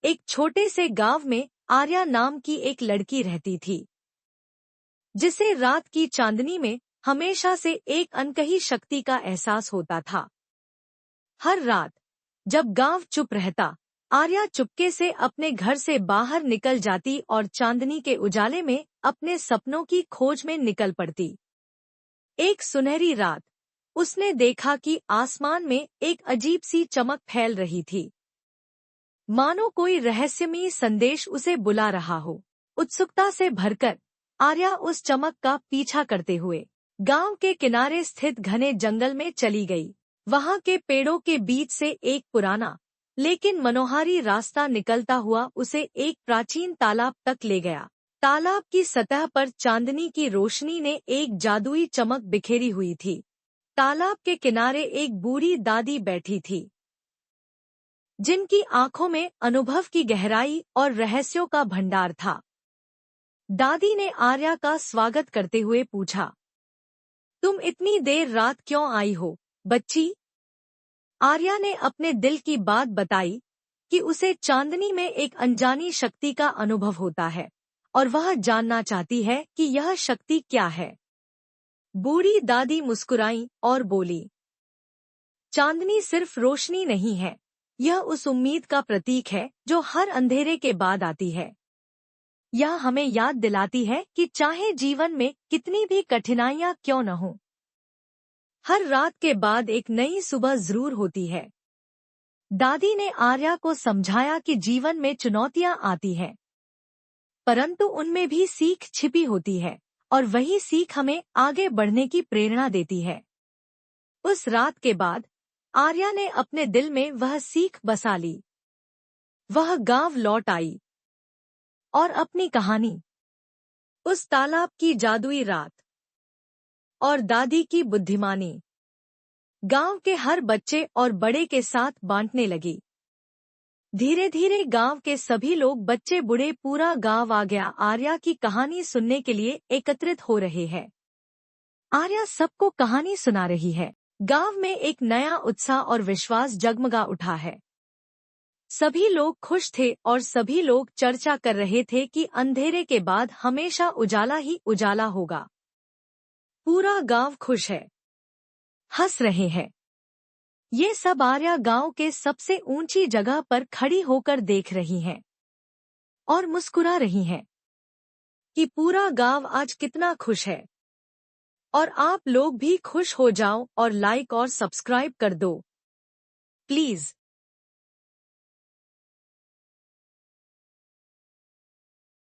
एक छोटे से गांव में आर्या नाम की एक लड़की रहती थी, जिसे रात की चांदनी में हमेशा से एक अनकही शक्ति का एहसास होता था। हर रात जब गांव चुप रहता, आर्या चुपके से अपने घर से बाहर निकल जाती और चांदनी के उजाले में अपने सपनों की खोज में निकल पड़ती। एक सुनहरी रात उसने देखा कि आसमान में एक अजीब सी चमक फैल रही थी, मानो कोई रहस्यमयी संदेश उसे बुला रहा हो। उत्सुकता से भरकर आर्या उस चमक का पीछा करते हुए गांव के किनारे स्थित घने जंगल में चली गई। वहां के पेड़ों के बीच से एक पुराना लेकिन मनोहारी रास्ता निकलता हुआ उसे एक प्राचीन तालाब तक ले गया। तालाब की सतह पर चांदनी की रोशनी ने एक जादुई चमक बिखेरी हुई थी। तालाब के किनारे एक बूढ़ी दादी बैठी थी, जिनकी आंखों में अनुभव की गहराई और रहस्यों का भंडार था। दादी ने आर्या का स्वागत करते हुए पूछा, तुम इतनी देर रात क्यों आई हो, बच्ची? आर्या ने अपने दिल की बात बताई कि उसे चांदनी में एक अनजानी शक्ति का अनुभव होता है और वह जानना चाहती है कि यह शक्ति क्या है। बूढ़ी दादी मुस्कुराई और बोली, चांदनी सिर्फ रोशनी नहीं है, यह उस उम्मीद का प्रतीक है जो हर अंधेरे के बाद आती है। यह हमें याद दिलाती है कि चाहे जीवन में कितनी भी कठिनाइयां क्यों न हो, हर रात के बाद एक नई सुबह जरूर होती है। दादी ने आर्या को समझाया कि जीवन में चुनौतियां आती हैं, परंतु उनमें भी सीख छिपी होती है और वही सीख हमें आगे बढ़ने की प्रेरणा देती है। उस रात के बाद आर्या ने अपने दिल में वह सीख बसा ली। वह गांव लौट आई और अपनी कहानी, उस तालाब की जादुई रात और दादी की बुद्धिमानी गांव के हर बच्चे और बड़े के साथ बांटने लगी। धीरे धीरे गांव के सभी लोग, बच्चे बूढ़े, पूरा गांव आ गया आर्या की कहानी सुनने के लिए एकत्रित हो रहे हैं। आर्या सबको कहानी सुना रही है। गांव में एक नया उत्साह और विश्वास जगमगा उठा है। सभी लोग खुश थे और सभी लोग चर्चा कर रहे थे कि अंधेरे के बाद हमेशा उजाला ही उजाला होगा। पूरा गांव खुश है, हंस रहे हैं। ये सब आर्या गांव के सबसे ऊंची जगह पर खड़ी होकर देख रही हैं और मुस्कुरा रही हैं कि पूरा गांव आज कितना खुश है। और आप लोग भी खुश हो जाओ और लाइक और सब्सक्राइब कर दो प्लीज।